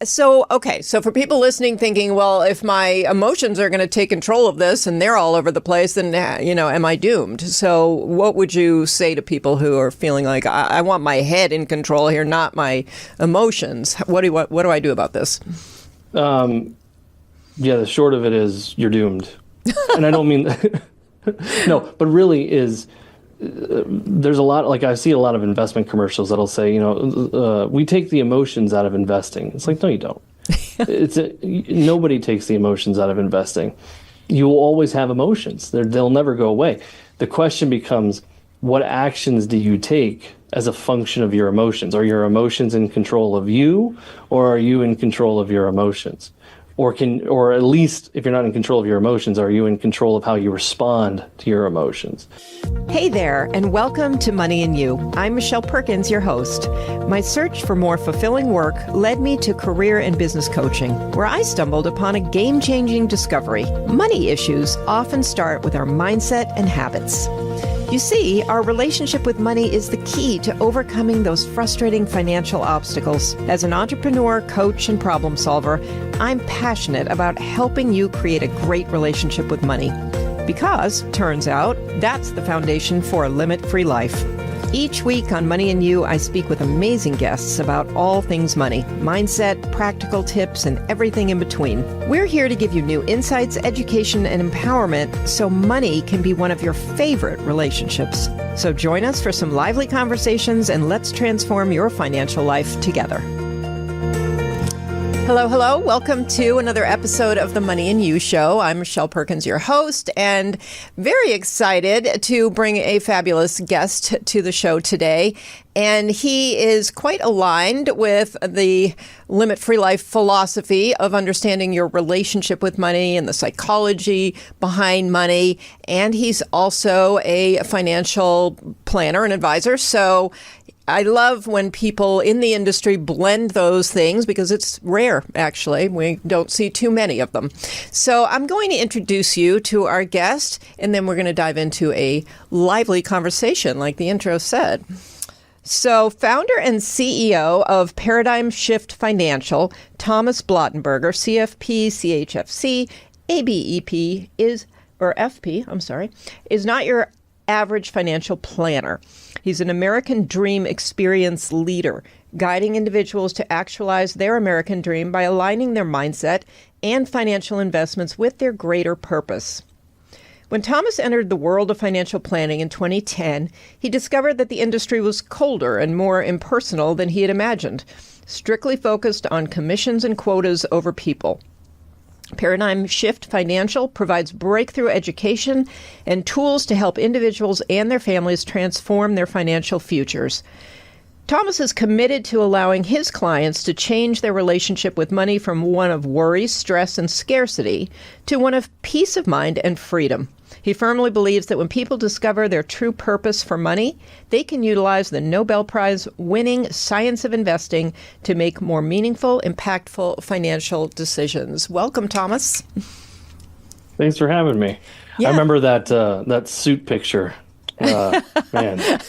So for people listening thinking, well, if my emotions are going to take control of this and they're all over the place, then, am I doomed? So what would you say to people who are feeling like, I want my head in control here, not my emotions? What do I do about this? The short of it is you're doomed. And I don't mean, no, but really is, there's a lot, like I see a lot of investment commercials that'll say, we take the emotions out of investing. It's like, no, you don't. Nobody takes the emotions out of investing. You will always have emotions. They'll never go away. The question becomes, what actions do you take as a function of your emotions? Are your emotions in control of you, or are you in control of your emotions? Or at least if you're not in control of your emotions, are you in control of how you respond to your emotions? Hey there, and welcome to Money and You. I'm Michelle Perkins, your host. My search for more fulfilling work led me to career and business coaching, where I stumbled upon a game-changing discovery. Money issues often start with our mindset and habits. You see, our relationship with money is the key to overcoming those frustrating financial obstacles. As an entrepreneur, coach, and problem solver, I'm passionate about helping you create a great relationship with money. Because, turns out, that's the foundation for a limit-free life. Each week on Money and You, I speak with amazing guests about all things money, mindset, practical tips, and everything in between. We're here to give you new insights, education, and empowerment so money can be one of your favorite relationships. So join us for some lively conversations and let's transform your financial life together. Hello. Welcome to another episode of the Money and You Show. I'm Michelle Perkins, your host, and very excited to bring a fabulous guest to the show today. And he is quite aligned with the limit-free life philosophy of understanding your relationship with money and the psychology behind money. And he's also a financial planner and advisor. So I love when people in the industry blend those things because it's rare, actually. We don't see too many of them. So I'm going to introduce you to our guest, and then we're going to dive into a lively conversation, like the intro said. So founder and CEO of Paradigm Shift Financial, Thomas Blottenberger, CFP, CHFC, ABEP is not your average financial planner. He's an American dream experience leader, guiding individuals to actualize their American dream by aligning their mindset and financial investments with their greater purpose. When Thomas entered the world of financial planning in 2010, he discovered that the industry was colder and more impersonal than he had imagined, strictly focused on commissions and quotas over people. Paradigm Shift Financial provides breakthrough education and tools to help individuals and their families transform their financial futures. Thomas is committed to allowing his clients to change their relationship with money from one of worry, stress, and scarcity to one of peace of mind and freedom. He firmly believes that when people discover their true purpose for money, they can utilize the Nobel Prize-winning science of investing to make more meaningful, impactful financial decisions. Welcome, Thomas. Thanks for having me. Yeah. I remember that suit picture. Man.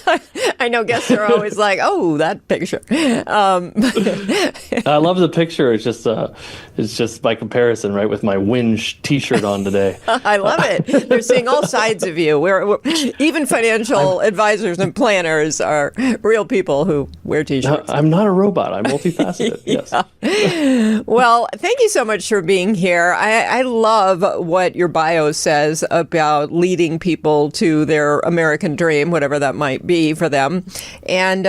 I know guests are always like, oh, that picture. I love the picture. It's just by comparison, right, with my Winch t-shirt on today. I love it. They're seeing all sides of you. Even financial advisors and planners are real people who wear t-shirts. I'm not a robot. I'm multifaceted. Yes. Well, thank you so much for being here. I love what your bio says about leading people to their American dream, whatever that might be for them. And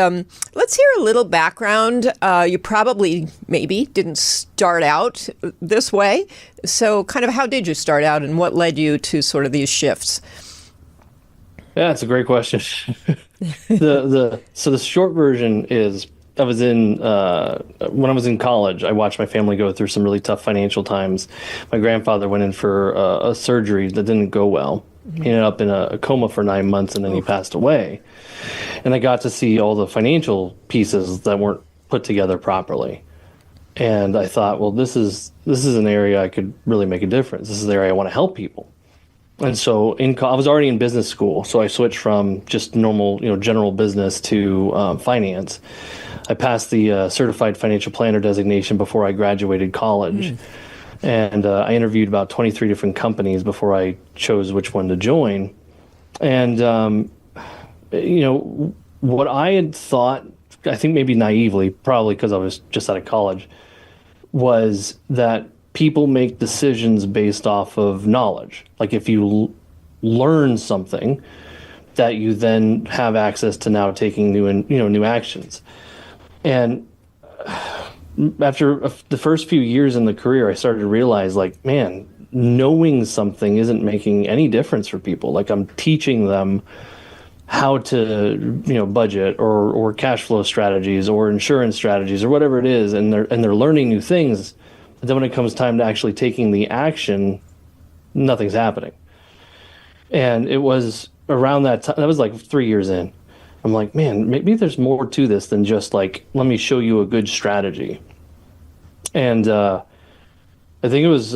let's hear a little background. You probably maybe didn't start out this way. So kind of how did you start out and what led you to sort of these shifts? Yeah, that's a great question. So the short version is when I was in college, I watched my family go through some really tough financial times. My grandfather went in for a surgery that didn't go well. He ended up in a coma for 9 months and then he passed away. And I got to see all the financial pieces that weren't put together properly. And I thought, well, this is an area I could really make a difference. This is the area I want to help people. And so I was already in business school, so I switched from just normal, general business to finance. I passed the certified financial planner designation before I graduated college. And I interviewed about 23 different companies before I chose which one to join. And, what I had thought, I think maybe naively, probably because I was just out of college, was that people make decisions based off of knowledge. Like if you learn something, that you then have access to now taking new actions. And after the first few years in the career, I started to realize, like, man, knowing something isn't making any difference for people. Like I'm teaching them how to, budget or cash flow strategies or insurance strategies or whatever it is, and they're learning new things. But then when it comes time to actually taking the action, nothing's happening. And it was around that time, that was like 3 years in. I'm like, man, maybe there's more to this than just like, let me show you a good strategy. And I think it was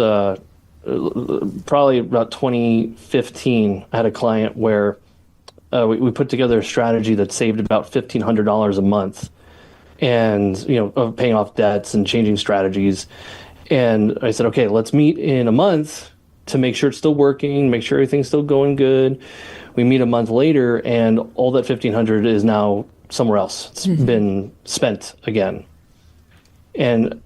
probably about 2015, I had a client where we put together a strategy that saved about $1,500 a month, and of paying off debts and changing strategies. And I said, okay, let's meet in a month to make sure it's still working, make sure everything's still going good. We meet a month later, and all that $1,500 is now somewhere else. It's been spent again. And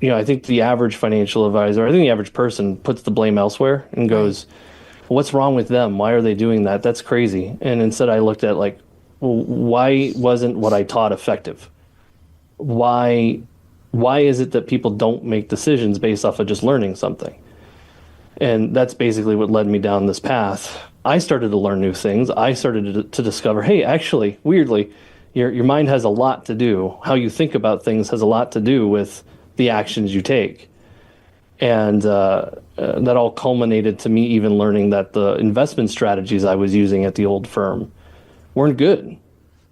I think the average financial advisor, I think the average person puts the blame elsewhere and goes, what's wrong with them? Why are they doing that? That's crazy. And instead I looked at like, well, why wasn't what I taught effective? Why is it that people don't make decisions based off of just learning something? And that's basically what led me down this path. I started to learn new things. I started to discover, hey, actually, weirdly, your mind has a lot to do. How you think about things has a lot to do with the actions you take. And that all culminated to me even learning that the investment strategies I was using at the old firm weren't good.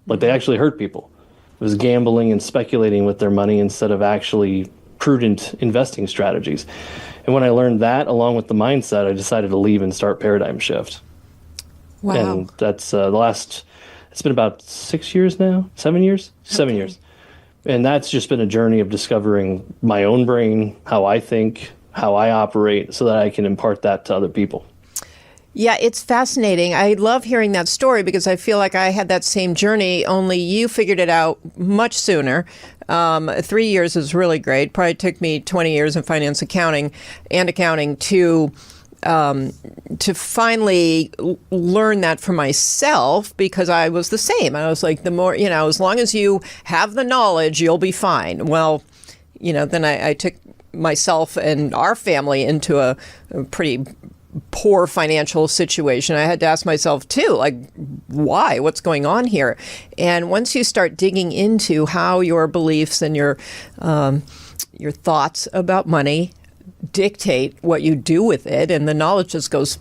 Like they actually hurt people. It was gambling and speculating with their money instead of actually prudent investing strategies. And when I learned that, along with the mindset, I decided to leave and start Paradigm Shift. Wow. And that's it's been about 6 years now, 7 years, 7 years. And that's just been a journey of discovering my own brain, how I think, how I operate, so that I can impart that to other people. Yeah, it's fascinating. I love hearing that story because I feel like I had that same journey, only you figured it out much sooner. 3 years is really great. Probably took me 20 years in finance accounting to finally learn that for myself, because I was the same. I was like, the more, as long as you have the knowledge, you'll be fine. Well, then I took myself and our family into a pretty poor financial situation. I had to ask myself too, like, why? What's going on here? And once you start digging into how your beliefs and your thoughts about money dictate what you do with it, and the knowledge just goes,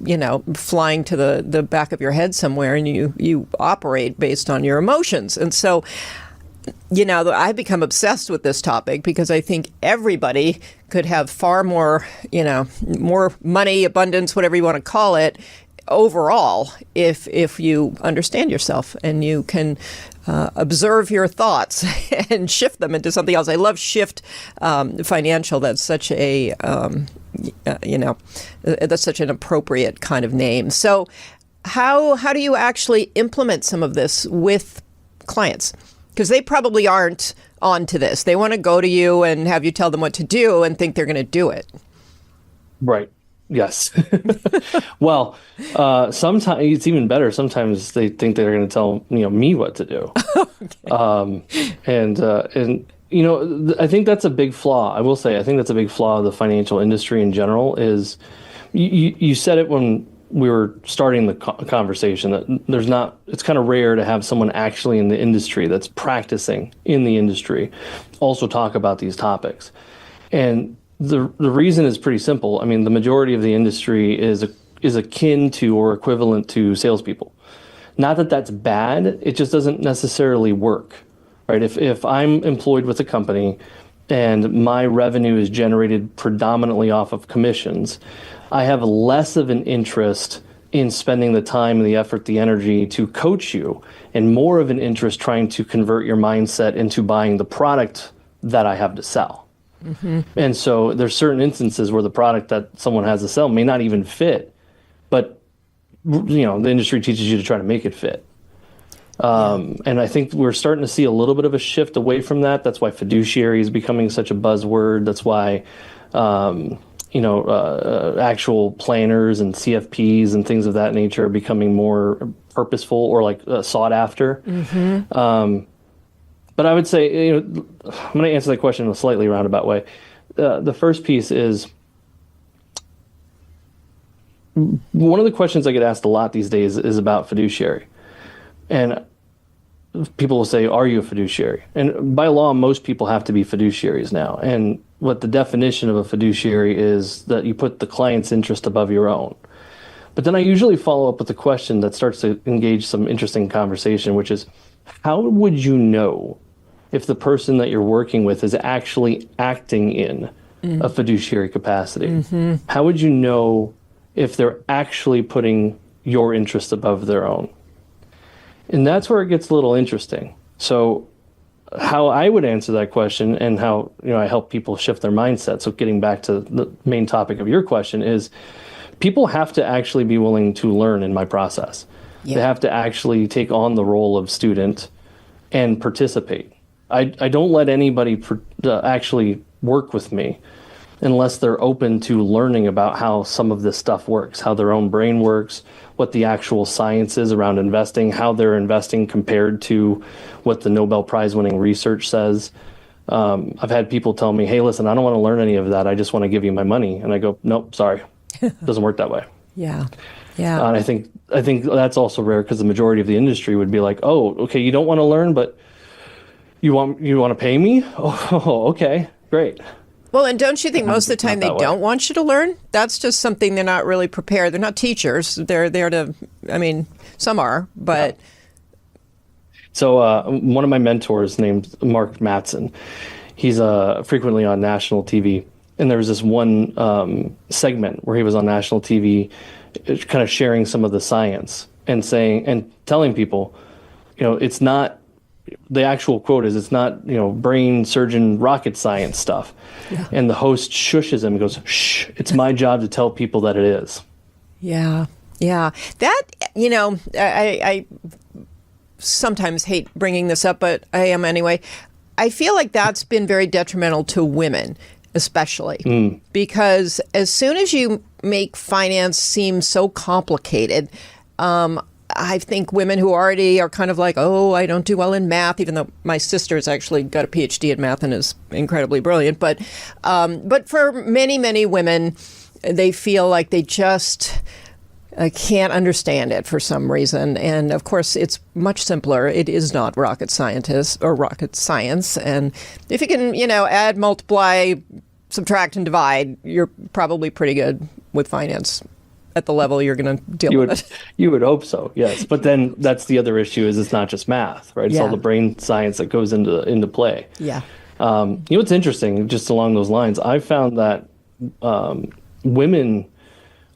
flying to the back of your head somewhere, and you operate based on your emotions. And so, I've become obsessed with this topic because I think everybody could have far more, more money, abundance, whatever you want to call it, overall, if you understand yourself and you can observe your thoughts and shift them into something else. I love Shift Financial. That's such a, that's such an appropriate kind of name. So how do you actually implement some of this with clients? Because they probably aren't onto this. They want to go to you and have you tell them what to do and think they're going to do it. Right. Yes. Well, sometimes it's even better. Sometimes they think they're going to tell me what to do. And I think that's a big flaw. I will say I think that's a big flaw of the financial industry in general. Is you said it when we were starting the conversation that it's kind of rare to have someone actually in the industry that's practicing in the industry also talk about these topics. And the reason is pretty simple. I mean, the majority of the industry is akin to or equivalent to salespeople. Not that that's bad, it just doesn't necessarily work, right? If I'm employed with a company and my revenue is generated predominantly off of commissions, I have less of an interest in spending the time, the effort, the energy to coach you, and more of an interest trying to convert your mindset into buying the product that I have to sell. And so there's certain instances where the product that someone has to sell may not even fit, but the industry teaches you to try to make it fit. And I think we're starting to see a little bit of a shift away from that. That's why fiduciary is becoming such a buzzword. That's why, actual planners and CFPs and things of that nature are becoming more purposeful or sought after. But I would say, I'm going to answer that question in a slightly roundabout way. The first piece is, one of the questions I get asked a lot these days is about fiduciary. And people will say, are you a fiduciary? And by law, most people have to be fiduciaries now. And what the definition of a fiduciary is that you put the client's interest above your own. But then I usually follow up with a question that starts to engage some interesting conversation, which is, how would you know if the person that you're working with is actually acting in a fiduciary capacity? How would you know if they're actually putting your interest above their own? And that's where it gets a little interesting. So how I would answer that question and how I help people shift their mindset, so getting back to the main topic of your question, is people have to actually be willing to learn in my process. They have to actually take on the role of student and participate. I don't let anybody actually work with me unless they're open to learning about how some of this stuff works, how their own brain works, what the actual science is around investing, how they're investing compared to what the Nobel Prize winning research says. I've had people tell me, hey, listen, I don't want to learn any of that. I just want to give you my money. And I go, nope, sorry. It doesn't work that way. Yeah. And I think that's also rare, because the majority of the industry would be like, oh, okay, you don't want to learn, but you want to pay me? Oh, okay, great. Well, and don't you think most of the time they don't want you to learn? That's just something they're not really prepared. They're not teachers. They're there to, some are, but. So one of my mentors named Mark Mattson, he's frequently on national TV. And there was this one segment where he was on national TV kind of sharing some of the science and telling people, it's not, the actual quote is, it's not, brain surgeon rocket science stuff. Yeah. And the host shushes him and goes, shh, it's my job to tell people that it is. Yeah. Yeah. That, I sometimes hate bringing this up, but I am anyway. I feel like that's been very detrimental to women, especially, because as soon as you make finance seem so complicated, I think women who already are kind of like, oh, I don't do well in math, even though my sister's actually got a PhD in math and is incredibly brilliant. But for many, many women, they feel like they just can't understand it for some reason. And of course, it's much simpler. It is not rocket science. And if you can, add, multiply, subtract, and divide, you're probably pretty good with finance at the level you're going to deal with it. You would hope so, yes. But then that's the other issue, is it's not just math, right? It's all the brain science that goes into play. Yeah. What's interesting, just along those lines, I've found that women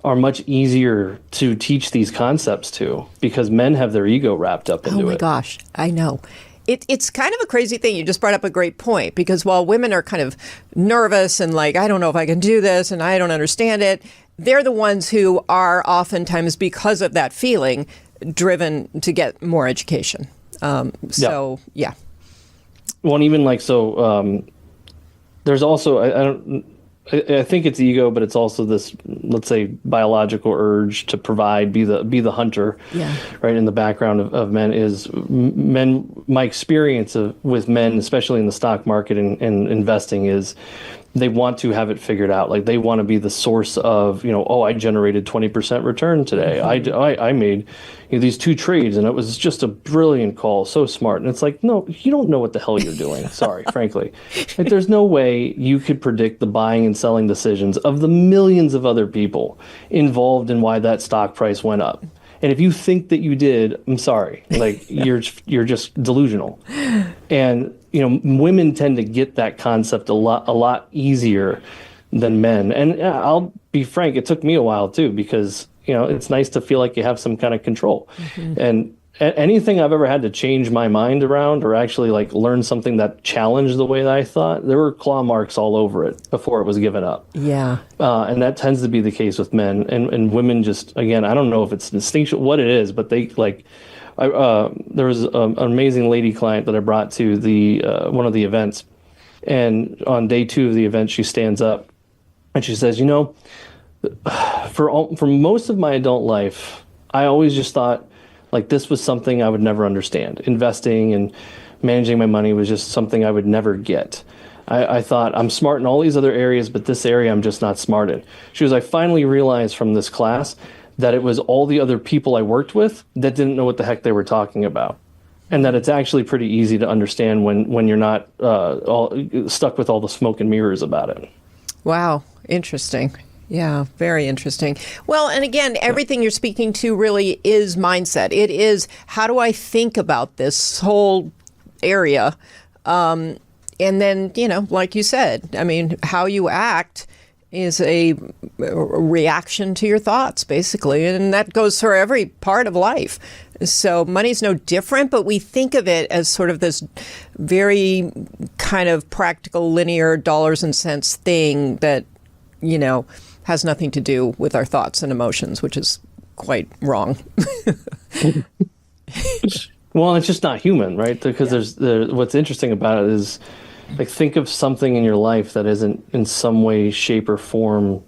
are much easier to teach these concepts to, because men have their ego wrapped up into it. Oh my gosh, I know. It's kind of a crazy thing. You just brought up a great point, because while women are kind of nervous and like, I don't know if I can do this and I don't understand it, they're the ones who are oftentimes, because of that feeling, driven to get more education. So, yeah. Well, and even there's also, I think it's ego, but it's also this, let's say, biological urge to provide, be the hunter, right? In the background of men is men. My experience with men, especially in the stock market and investing, is they want to have it figured out. Like, they want to be the source of, I generated 20% return today. I made these 2 trades and it was just a brilliant call. So smart. And it's like, no, you don't know what the hell you're doing. Sorry, frankly. Like, there's no way you could predict the buying and selling decisions of the millions of other people involved in why that stock price went up. And if you think that you did, I'm sorry, like you're just delusional. And women tend to get that concept a lot easier than men. And I'll be frank, it took me a while too, because it's nice to feel like you have some kind of control. And anything I've ever had to change my mind around or actually like learn something that challenged the way that I thought, there were claw marks all over it before it was given up. Yeah. And that tends to be the case with men, and women just, again, I don't know if it's instinctual, what it is, but they like, there was an amazing lady client that I brought to the one of the events, and on day 2 of the event, she stands up and she says, for most of my adult life, I always just thought like this was something I would never understand. Investing and managing my money was just something I would never get. I thought I'm smart in all these other areas, but this area I'm just not smart in. She goes, I finally realized from this class that it was all the other people I worked with that didn't know what the heck they were talking about. And that it's actually pretty easy to understand when you're not all stuck with all the smoke and mirrors about it. Wow. Interesting. Yeah, very interesting. Well, and again, everything you're speaking to really is mindset. It is, how do I think about this whole area? And then, like you said, I mean, how you act is a reaction to your thoughts, basically. And that goes for every part of life. So money's no different, but we think of it as sort of this very kind of practical, linear dollars and cents thing that, has nothing to do with our thoughts and emotions, which is quite wrong. Well, it's just not human, right? Because what's interesting about it is, like, think of something in your life that isn't in some way, shape, or form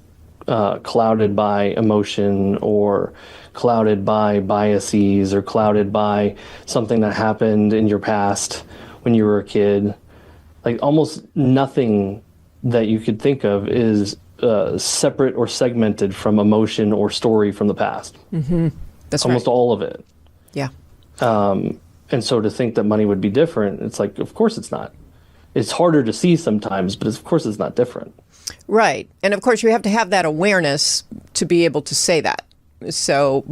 clouded by emotion or clouded by biases or clouded by something that happened in your past when you were a kid. Like, almost nothing that you could think of is separate or segmented from emotion or story from the past. Mm-hmm. That's almost right. all of it. Yeah. And so to think that money would be different, it's like, of course it's not. It's harder to see sometimes, but of course it's not different. Right. And of course you have to have that awareness to be able to say that. So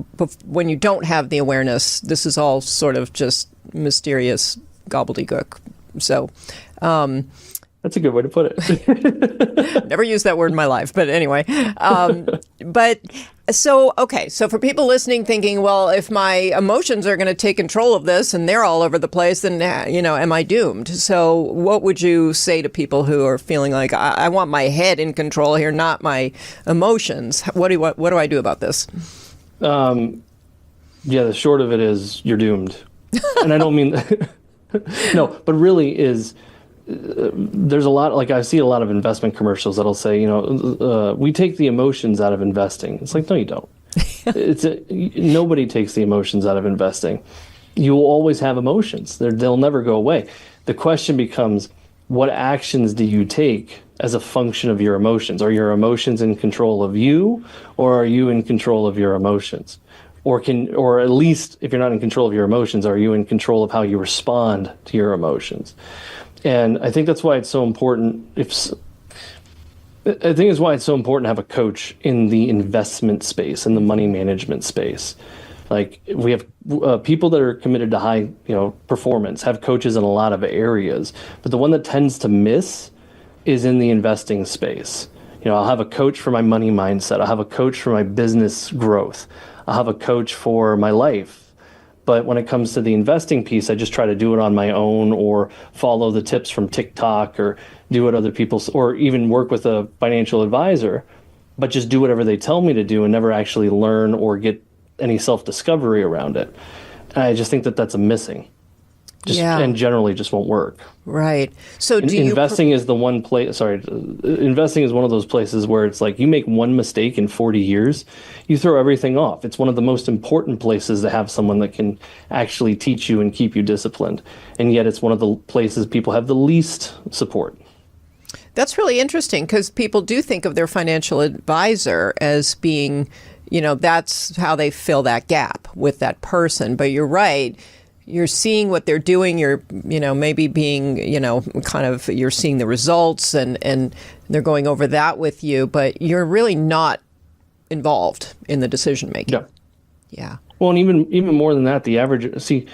when you don't have the awareness, this is all sort of just mysterious gobbledygook. So, that's a good way to put it. never used that word in my life, but anyway. So for people listening thinking, well, if my emotions are going to take control of this and they're all over the place, then, am I doomed? So what would you say to people who are feeling like, I want my head in control here, not my emotions? What do I do about this? The short of it is you're doomed. And I don't mean, no, but really is, there's a lot, like I see a lot of investment commercials that'll say, we take the emotions out of investing. It's like, no, you don't. Nobody takes the emotions out of investing. You will always have emotions. They'll never go away. The question becomes, what actions do you take as a function of your emotions? Are your emotions in control of you, or are you in control of your emotions? Or at least if you're not in control of your emotions, are you in control of how you respond to your emotions? And I think that's why it's so important. I think it's why it's so important to have a coach in the investment space, in the money management space. Like, we have people that are committed to high, performance, have coaches in a lot of areas, but the one that tends to miss is in the investing space. I'll have a coach for my money mindset. I'll have a coach for my business growth. I'll have a coach for my life. But when it comes to the investing piece, I just try to do it on my own, or follow the tips from TikTok, or do what other people, or even work with a financial advisor, but just do whatever they tell me to do and never actually learn or get any self-discovery around it. And I just think that that's a missing. And generally just won't work. Right. So investing is the one place, investing is one of those places where it's like, you make one mistake in 40 years, you throw everything off. It's one of the most important places to have someone that can actually teach you and keep you disciplined. And yet it's one of the places people have the least support. That's really interesting, because people do think of their financial advisor as being, that's how they fill that gap with that person. But you're right. You're seeing what they're doing. You're, maybe being, you're seeing the results, and they're going over that with you, but you're really not involved in the decision making. Yeah. Yeah. Well, and even more than that, the average, see,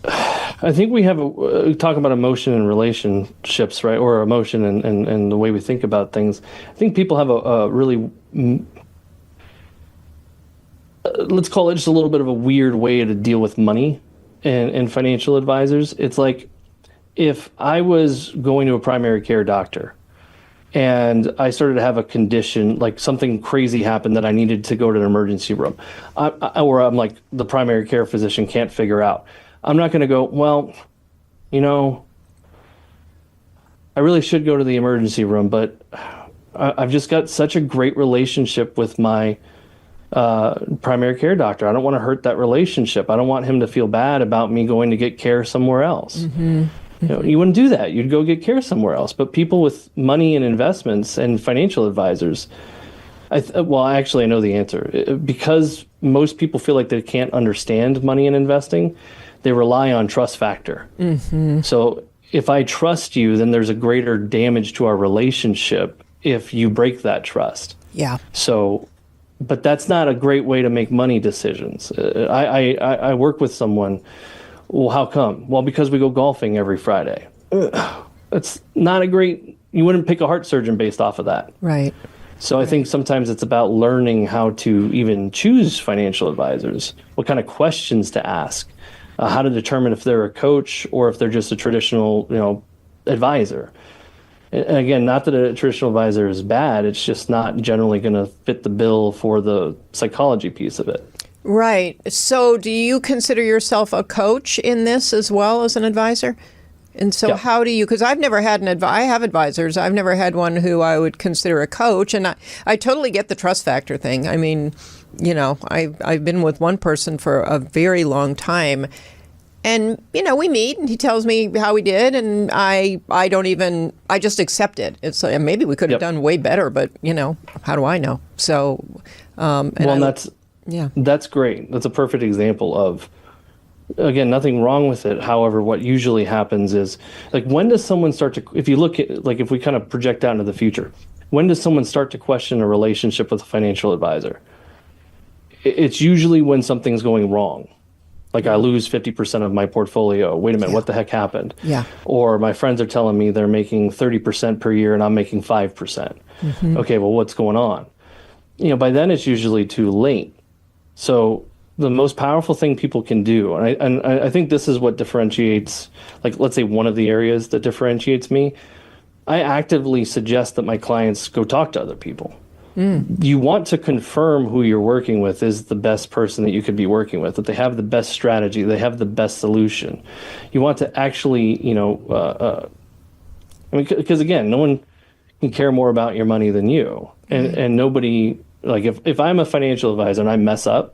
I think we have talk about emotion and relationships, right? Or emotion and the way we think about things. I think people have a really, let's call it just a little bit of a weird way to deal with money and financial advisors. It's like if I was going to a primary care doctor and I started to have a condition, like something crazy happened that I needed to go to an emergency room, or I'm like the primary care physician can't figure out. I'm not going to go, well, I really should go to the emergency room, but I've just got such a great relationship with my primary care doctor. I don't want to hurt that relationship. I don't want him to feel bad about me going to get care somewhere else. Mm-hmm. You wouldn't do that. You'd go get care somewhere else. But people with money and investments and financial advisors, I know the answer. Because most people feel like they can't understand money and investing, they rely on trust factor. Mm-hmm. So if I trust you, then there's a greater damage to our relationship if you break that trust. Yeah. So, but that's not a great way to make money decisions. I work with someone. Well, how come? Well, because we go golfing every Friday. That's not a great, you wouldn't pick a heart surgeon based off of that. Right. So I think sometimes it's about learning how to even choose financial advisors, what kind of questions to ask, how to determine if they're a coach or if they're just a traditional, advisor. And again, not that a traditional advisor is bad, it's just not generally going to fit the bill for the psychology piece of it. Right. So do you consider yourself a coach in this as well as an advisor? And so how do you, because I've never had I have advisors. I've never had one who I would consider a coach. And I totally get the trust factor thing. I mean, I've been with one person for a very long time. And, we meet and he tells me how he did. And I just accept it. It's like, maybe we could have done way better, but, how do I know? So, that's great. That's a perfect example of, again, nothing wrong with it. However, what usually happens is, like, when does someone start to, if you look at, like, if we kind of project out into the future, when does someone start to question a relationship with a financial advisor? It's usually when something's going wrong. Like, I lose 50% of my portfolio. Wait a minute, what the heck happened? Yeah. Or my friends are telling me they're making 30% per year and I'm making 5%. Mm-hmm. Okay, well, what's going on? By then it's usually too late. So the most powerful thing people can do, and I think this is what differentiates, like, let's say one of the areas that differentiates me, I actively suggest that my clients go talk to other people. You want to confirm who you're working with is the best person that you could be working with, that they have the best strategy, they have the best solution. You want to actually, because again, no one can care more about your money than you. And nobody, like, if I'm a financial advisor and I mess up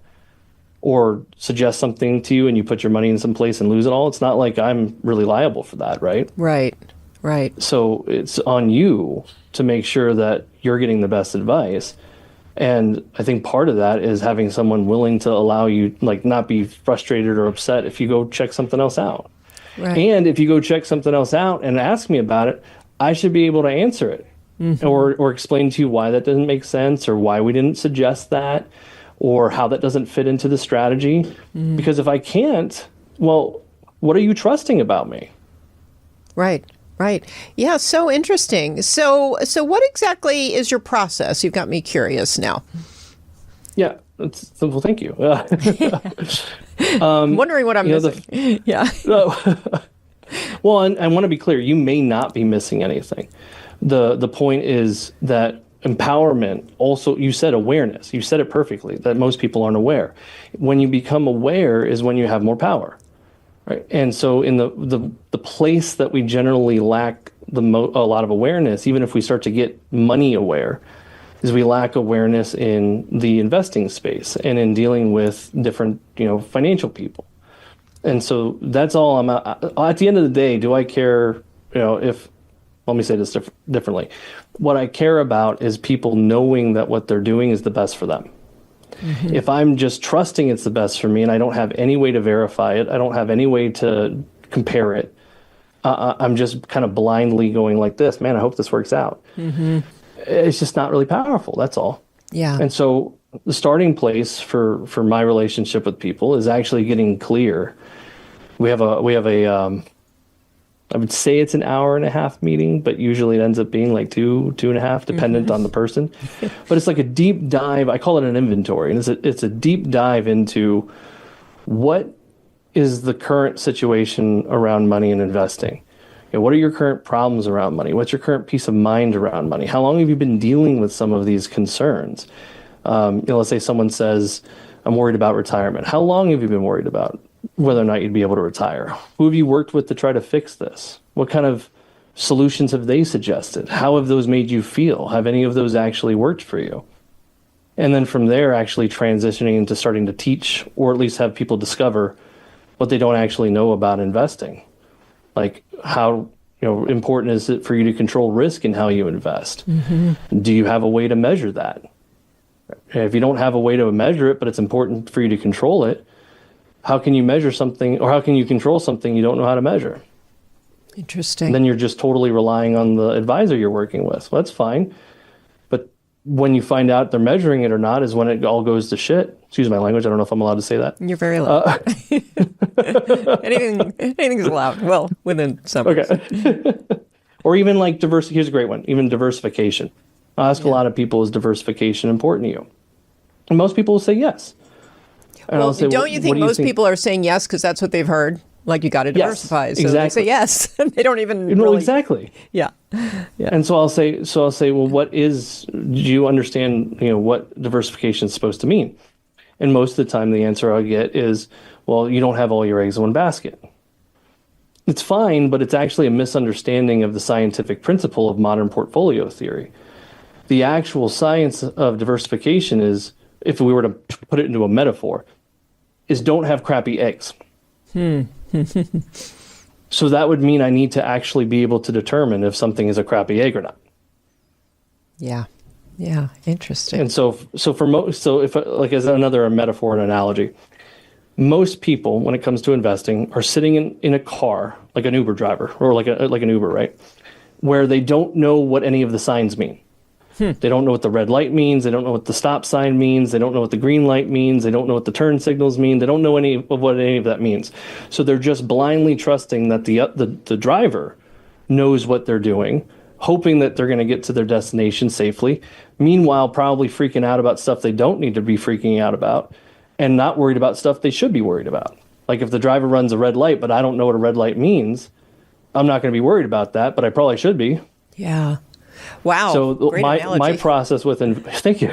or suggest something to you and you put your money in some place and lose it all, it's not like I'm really liable for that, right? Right. So it's on you to make sure that you're getting the best advice. And I think part of that is having someone willing to allow you, like, not be frustrated or upset if you go check something else out. Right. And if you go check something else out and ask me about it, I should be able to answer it. Mm-hmm. Or explain to you why that doesn't make sense, or why we didn't suggest that, or how that doesn't fit into the strategy. Mm-hmm. Because if I can't, well, what are you trusting about me? Right. Yeah, so interesting. So what exactly is your process? You've got me curious now. Yeah, that's simple. Thank you. I'm wondering what I'm missing. Yeah. Well, and I want to be clear, you may not be missing anything. The point is that empowerment, also, you said awareness. You said it perfectly, that most people aren't aware. When you become aware is when you have more power. Right. And so in the place that we generally lack a lot of awareness, even if we start to get money aware, is we lack awareness in the investing space and in dealing with different, financial people. And so that's all I'm at the end of the day, do I care, if, let me say this differently. What I care about is people knowing that what they're doing is the best for them. Mm-hmm. If I'm just trusting it's the best for me and I don't have any way to verify it, I don't have any way to compare it, I'm just kind of blindly going like this, man, I hope this works out. Mm-hmm. It's just not really powerful, that's all. Yeah. And so the starting place for my relationship with people is actually getting clear. We have a I would say it's an hour and a half meeting, but usually it ends up being like two and a half, dependent on the person. But it's like a deep dive. I call it an inventory, and it's a deep dive into what is the current situation around money and investing. You know, what are your current problems around money? What's your current peace of mind around money? How long have you been dealing with some of these concerns? Let's say someone says, I'm worried about retirement. How long have you been worried about whether or not you'd be able to retire? Who have you worked with to try to fix this? What kind of solutions have they suggested? How have those made you feel? Have any of those actually worked for you? And then from there, actually transitioning into starting to teach, or at least have people discover what they don't actually know about investing. Like how important is it for you to control risk in how you invest? Do you have a way to measure that? If you don't have a way to measure it, but it's important for you to control it, how can you measure something, or how can you control something you don't know how to measure? Interesting. Then you're just totally relying on the advisor you're working with. Well, that's fine. But when you find out they're measuring it or not is when it all goes to shit. Excuse my language. I don't know if I'm allowed to say that. You're very loud. Anything's allowed. Well, within some. Okay. Or even like diversity. Here's a great one. Even diversification. I ask a lot of people, is diversification important to you? And most people will say yes. And Well, I'll say, don't you think most people are saying yes because that's what they've heard? Like, you got to diversify. So exactly. they say yes. They don't even No, really... exactly. Yeah. And so I'll say, well, do you understand, what diversification is supposed to mean? And most of the time the answer I get is, well, you don't have all your eggs in one basket. It's fine, but it's actually a misunderstanding of the scientific principle of modern portfolio theory. The actual science of diversification is, if we were to put it into a metaphor, is don't have crappy eggs. So that would mean I need to actually be able to determine if something is a crappy egg or not. Yeah. Yeah. Interesting. And so if like as another metaphor and analogy, most people, when it comes to investing, are sitting in a car, like an Uber driver, or like an Uber, right? Where they don't know what any of the signs mean. They don't know what the red light means. They don't know what the stop sign means. They don't know what the green light means. They don't know what the turn signals mean. They don't know what any of that means. So they're just blindly trusting that the driver knows what they're doing, hoping that they're going to get to their destination safely. Meanwhile, probably freaking out about stuff they don't need to be freaking out about, and not worried about stuff they should be worried about. Like if the driver runs a red light, but I don't know what a red light means, I'm not going to be worried about that, but I probably should be. Yeah. Wow. So great analogy. my process with thank you.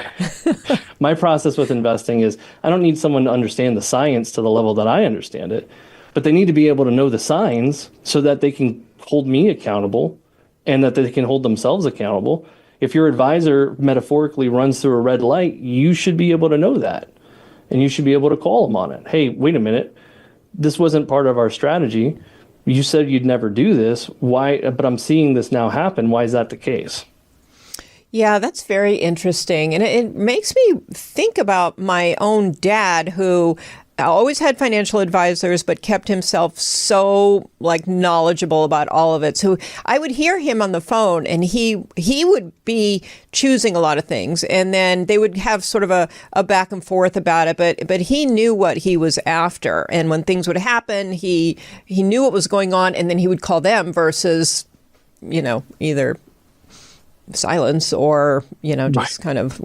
My process with investing is I don't need someone to understand the science to the level that I understand it, but they need to be able to know the signs so that they can hold me accountable and that they can hold themselves accountable. If your advisor metaphorically runs through a red light, you should be able to know that, and you should be able to call them on it. Hey, wait a minute. This wasn't part of our strategy. You said you'd never do this. Why? But I'm seeing this now happen. Why is that the case? Yeah, that's very interesting. And it makes me think about my own dad, who always had financial advisors, but kept himself so knowledgeable about all of it. So I would hear him on the phone, and he would be choosing a lot of things, and then they would have sort of a back and forth about it. But he knew what he was after, and when things would happen, he knew what was going on, and then he would call them versus, either silence or just kind of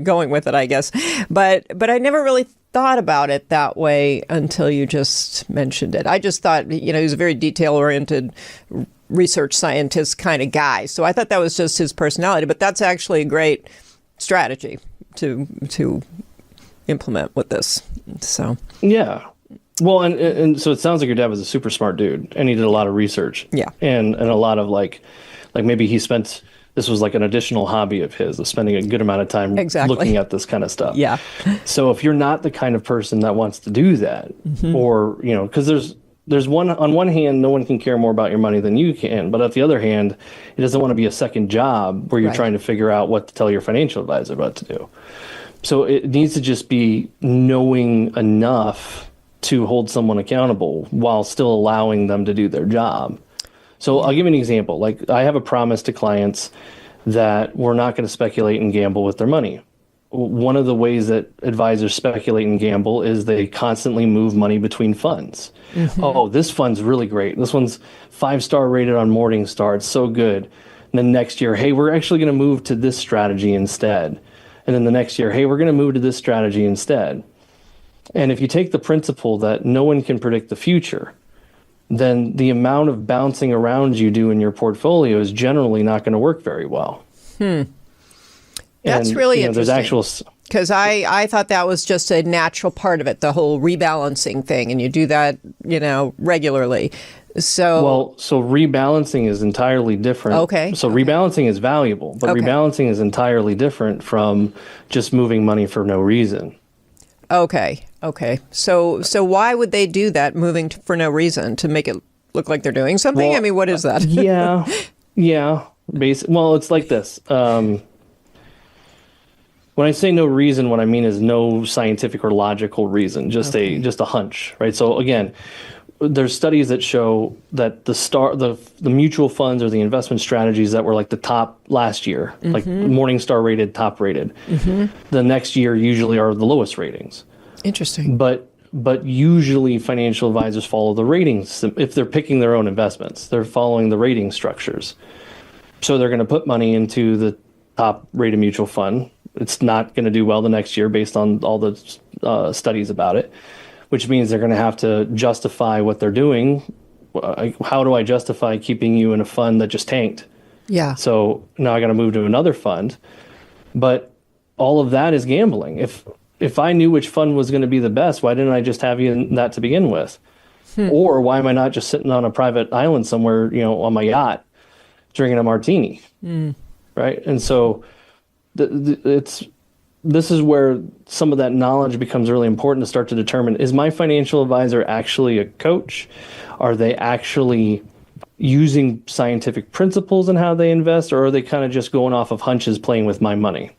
going with it, I guess. But I never really thought about it that way until you just mentioned it. I just thought he was a very detail-oriented research scientist kind of guy, so I thought that was just his personality. But that's actually a great strategy to implement with this. So yeah. Well, and so it sounds like your dad was a super smart dude, and he did a lot of research. Yeah. And a lot of like maybe he spent. This was like an additional hobby of his, of spending a good amount of time looking at this kind of stuff. Yeah. So if you're not the kind of person that wants to do that, or, because there's on one hand, no one can care more about your money than you can. But on the other hand, it doesn't want to be a second job where you're trying to figure out what to tell your financial advisor what to do. So it needs to just be knowing enough to hold someone accountable while still allowing them to do their job. So I'll give you an example. Like I have a promise to clients that we're not going to speculate and gamble with their money. one of the ways that advisors speculate and gamble is they constantly move money between funds. Oh, this fund's really great. This one's 5-star rated on Morningstar. It's so good. And then next year, hey, we're actually going to move to this strategy instead. And then the next year, hey, we're going to move to this strategy instead. And if you take the principle that no one can predict the future, then the amount of bouncing around you do in your portfolio is generally not going to work very well. That's really There's interesting. actual. Because I thought that was just a natural part of it, the whole rebalancing thing, and you do that, regularly. So So rebalancing is entirely different. Okay, So okay. rebalancing is valuable, but Okay. rebalancing is entirely different from just moving money for no reason. okay. So why would they do that, moving for no reason, to make it look like they're doing something? Well, I mean, what is that? Yeah. Well, it's like this. When I say no reason, what I mean is no scientific or logical reason, just a hunch, right? So again, there's studies that show that the mutual funds or the investment strategies that were like the top last year, like Morningstar rated, top rated, the next year usually are the lowest ratings. Interesting. But usually financial advisors follow the ratings. If they're picking their own investments, they're following the rating structures. So they're going to put money into the top rated mutual fund. It's not going to do well the next year based on all the studies about it, which means they're going to have to justify what they're doing. How do I justify keeping you in a fund that just tanked? Yeah. So now I got to move to another fund. But all of that is gambling. If I knew which fund was going to be the best, why didn't I just have you in that to begin with? Or why am I not just sitting on a private island somewhere, on my yacht, drinking a martini, right? And so this is where some of that knowledge becomes really important to start to determine, is my financial advisor actually a coach? Are they actually using scientific principles in how they invest, or are they kind of just going off of hunches, playing with my money?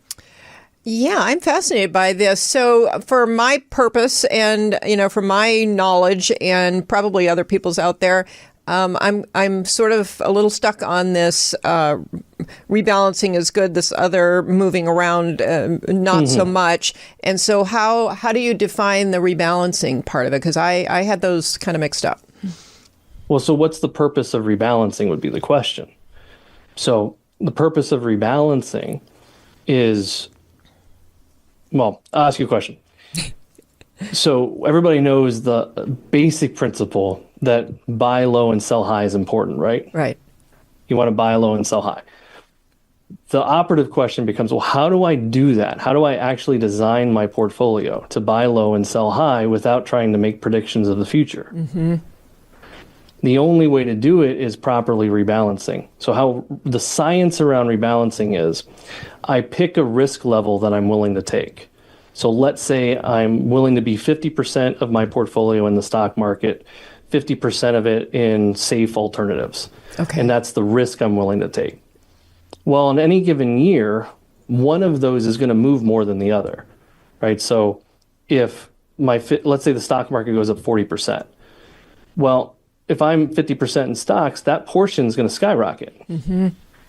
Yeah, I'm fascinated by this. So for my purpose and, for my knowledge and probably other people's out there, I'm sort of a little stuck on this rebalancing is good, this other moving around not so much. And so how do you define the rebalancing part of it? Because I had those kind of mixed up. Well, so what's the purpose of rebalancing would be the question. So the purpose of rebalancing is, well, I'll ask you a question. So everybody knows the basic principle that buy low and sell high is important, right? Right. You want to buy low and sell high. The operative question becomes, well, how do I do that? How do I actually design my portfolio to buy low and sell high without trying to make predictions of the future? The only way to do it is properly rebalancing. So how the science around rebalancing is, I pick a risk level that I'm willing to take. So let's say I'm willing to be 50% of my portfolio in the stock market, 50% of it in safe alternatives. Okay. And that's the risk I'm willing to take. Well, in any given year, one of those is going to move more than the other, right? So if let's say the stock market goes up 40%. Well, if I'm 50% in stocks, that portion is going to skyrocket.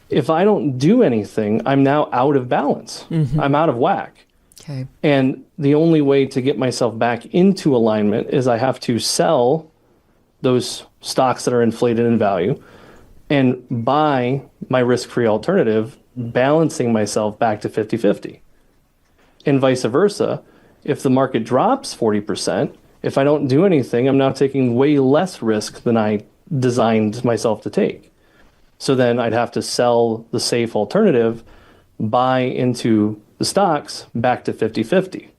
If I don't do anything, I'm now out of balance. I'm out of whack. Okay. And the only way to get myself back into alignment is I have to sell those stocks that are inflated in value and buy my risk-free alternative, balancing myself back to 50-50. And vice versa, if the market drops 40%, if I don't do anything, I'm now taking way less risk than I designed myself to take. So then I'd have to sell the safe alternative, buy into the stocks back to 50-50.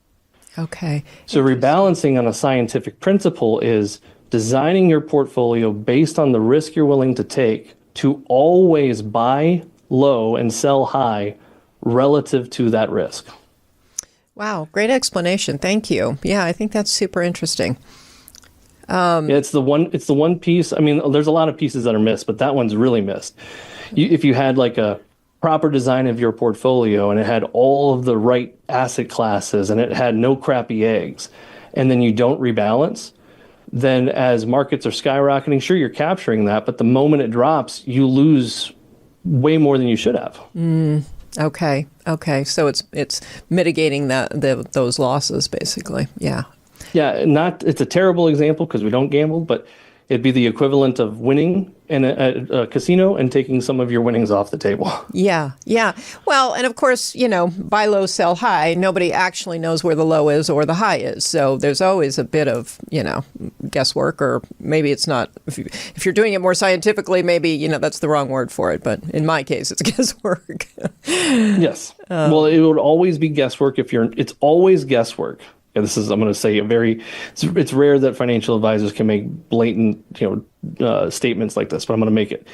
Okay. So rebalancing on a scientific principle is designing your portfolio based on the risk you're willing to take to always buy low and sell high relative to that risk. Wow. Great explanation. Thank you. Yeah, I think that's super interesting. Yeah, it's the one piece. I mean, there's a lot of pieces that are missed, but that one's really missed. If you had like a proper design of your portfolio and it had all of the right asset classes and it had no crappy eggs, and then you don't rebalance, then as markets are skyrocketing, sure, you're capturing that, but the moment it drops, you lose way more than you should have. Okay. Okay. So it's mitigating those losses basically. Yeah. Yeah, it's a terrible example because we don't gamble, but it'd be the equivalent of winning in a casino and taking some of your winnings off the table. Yeah. Yeah. Well, and of course, buy low, sell high. Nobody actually knows where the low is or the high is. So there's always a bit of, guesswork, or maybe it's not. If you're doing it more scientifically, maybe, that's the wrong word for it. But in my case, it's guesswork. Yes. Well, it would always be guesswork it's always guesswork. And I'm going to say it's rare that financial advisors can make blatant, statements like this, but I'm going to make it.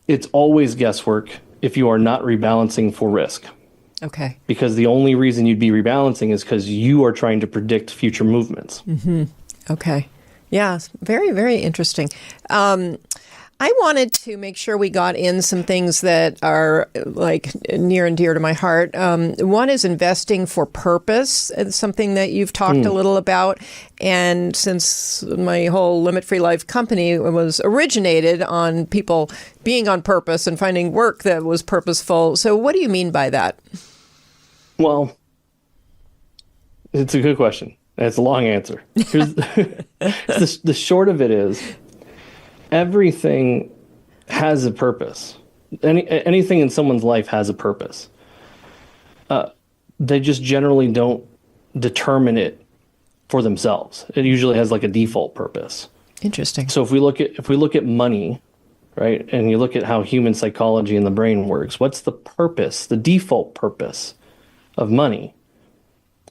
It's always guesswork if you are not rebalancing for risk. Okay. Because the only reason you'd be rebalancing is because you are trying to predict future movements. Mm-hmm. Okay. Yeah. Very, very interesting. I wanted to make sure we got in some things that are like near and dear to my heart. One is investing for purpose. It's something that you've talked a little about. And since my whole Limit Free Life company was originated on people being on purpose and finding work that was purposeful. So what do you mean by that? Well, it's a good question. It's a long answer. Here's the short of it is, everything has a purpose. Anything in someone's life has a purpose. They just generally don't determine it for themselves. It usually has like a default purpose. Interesting. So if we look at money, right, and you look at how human psychology and the brain works, what's the purpose, the default purpose of money?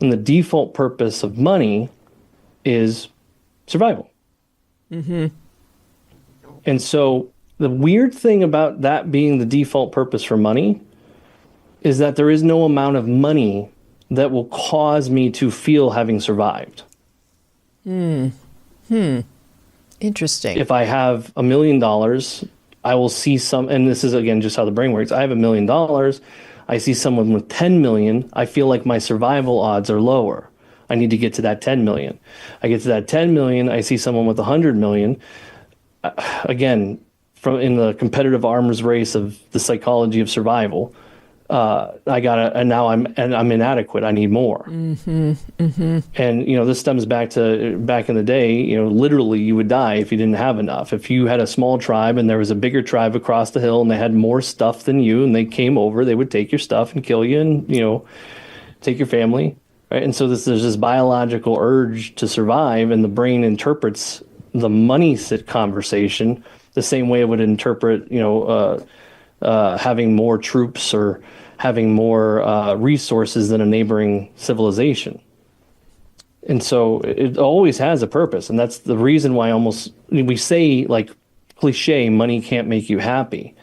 And the default purpose of money is survival. Mm-hmm. And so the weird thing about that being the default purpose for money is that there is no amount of money that will cause me to feel having survived. Interesting. If I have $1 million, I will see and this is again just how the brain works. I have $1 million. I see someone with 10 million. I feel like my survival odds are lower. I need to get to that 10 million. I get to that 10 million. I see someone with 100 million. Again, in the competitive arms race of the psychology of survival, now I'm inadequate. I need more. Mm-hmm, mm-hmm. And this stems back in the day. Literally, you would die if you didn't have enough. If you had a small tribe and there was a bigger tribe across the hill and they had more stuff than you, and they came over, they would take your stuff and kill you, and take your family. Right? And so there's this biological urge to survive, and the brain interprets the money conversation the same way it would interpret, having more troops or having more resources than a neighboring civilization. And so it always has a purpose. And that's the reason why we say, like cliche, money can't make you happy.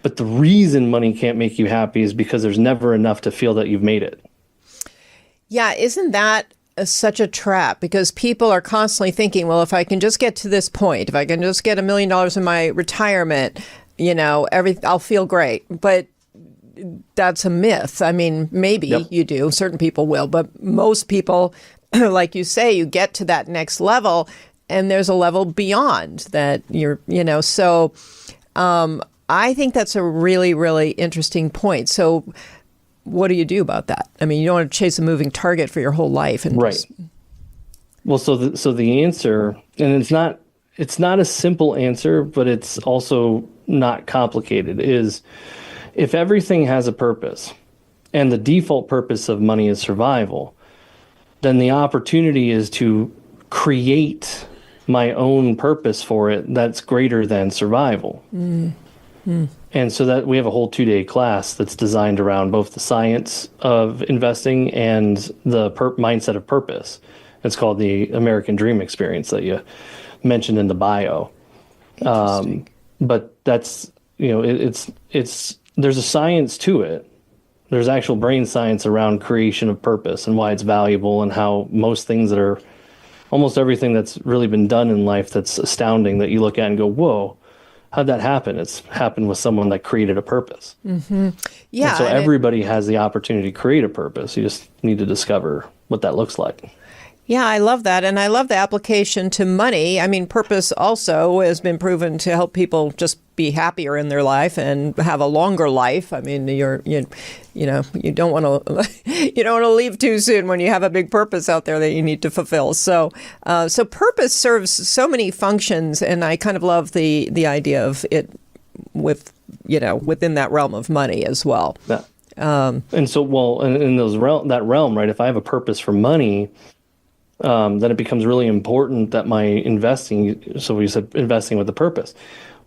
But the reason money can't make you happy is because there's never enough to feel that you've made it. Yeah, isn't that such a trap? Because people are constantly thinking, well, if I can just get to this point, if I can just get $1 million in my retirement, I'll feel great. But that's a myth. I mean, maybe you do. Certain people will. But most people, like you say, you get to that next level and there's a level beyond that So I think that's a really, really interesting point. So what do you do about that? I mean, you don't want to chase a moving target for your whole life. Right. Well, so the answer, and it's not a simple answer, but it's also not complicated, is if everything has a purpose and the default purpose of money is survival, then the opportunity is to create my own purpose for it that's greater than survival. Mm-hmm. And so that we have a whole 2-day class that's designed around both the science of investing and the mindset of purpose. It's called the American Dream Experience that you mentioned in the bio. But that's, there's a science to it. There's actual brain science around creation of purpose and why it's valuable, and how almost everything that's really been done in life that's astounding that you look at and go, whoa, how'd that happen? It's happened with someone that created a purpose. Mm-hmm. Yeah. And so everybody has the opportunity to create a purpose. You just need to discover what that looks like. Yeah, I love that. And I love the application to money. I mean, purpose also has been proven to help people just be happier in their life and have a longer life. I mean, you don't want to you don't want to leave too soon when you have a big purpose out there that you need to fulfill. So purpose serves so many functions, and I kind of love the idea of it with within that realm of money as well. Yeah. And so, well, in that realm, right? If I have a purpose for money, then it becomes really important that my investing. So we said investing with a purpose.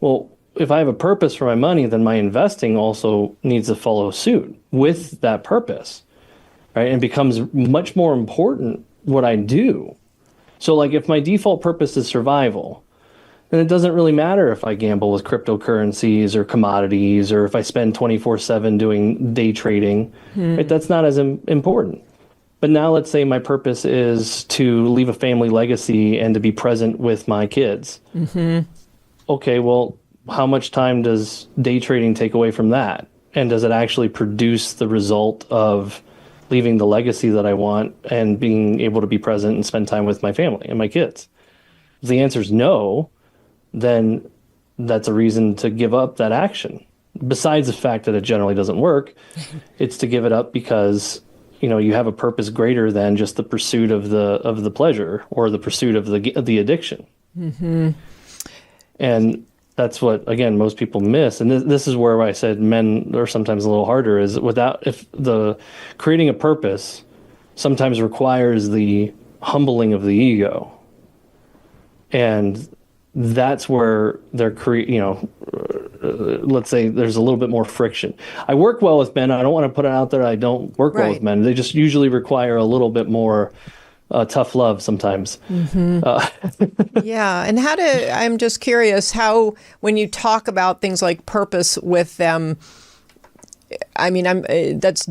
Well, if I have a purpose for my money, then my investing also needs to follow suit with that purpose, right? And it becomes much more important what I do. So, like, if my default purpose is survival, then it doesn't really matter if I gamble with cryptocurrencies or commodities, or if I spend 24/7 doing day trading. Right? That's not as important. But now let's say my purpose is to leave a family legacy and to be present with my kids. Okay, well, how much time does day trading take away from that? And does it actually produce the result of leaving the legacy that I want and being able to be present and spend time with my family and my kids? If the answer is no, then that's a reason to give up that action. Besides the fact that it generally doesn't work, it's to give it up because you have a purpose greater than just the pursuit of the pleasure or the pursuit of the addiction. And that's what, again, most people miss. And this is where I said men are sometimes a little harder, is if the creating a purpose sometimes requires the humbling of the ego. And that's where let's say there's a little bit more friction. I work well with men. I don't want to put it out there I don't work well with men. They just usually require a little bit more tough love sometimes. Yeah. And I'm just curious how, when you talk about things like purpose with them, I mean, that's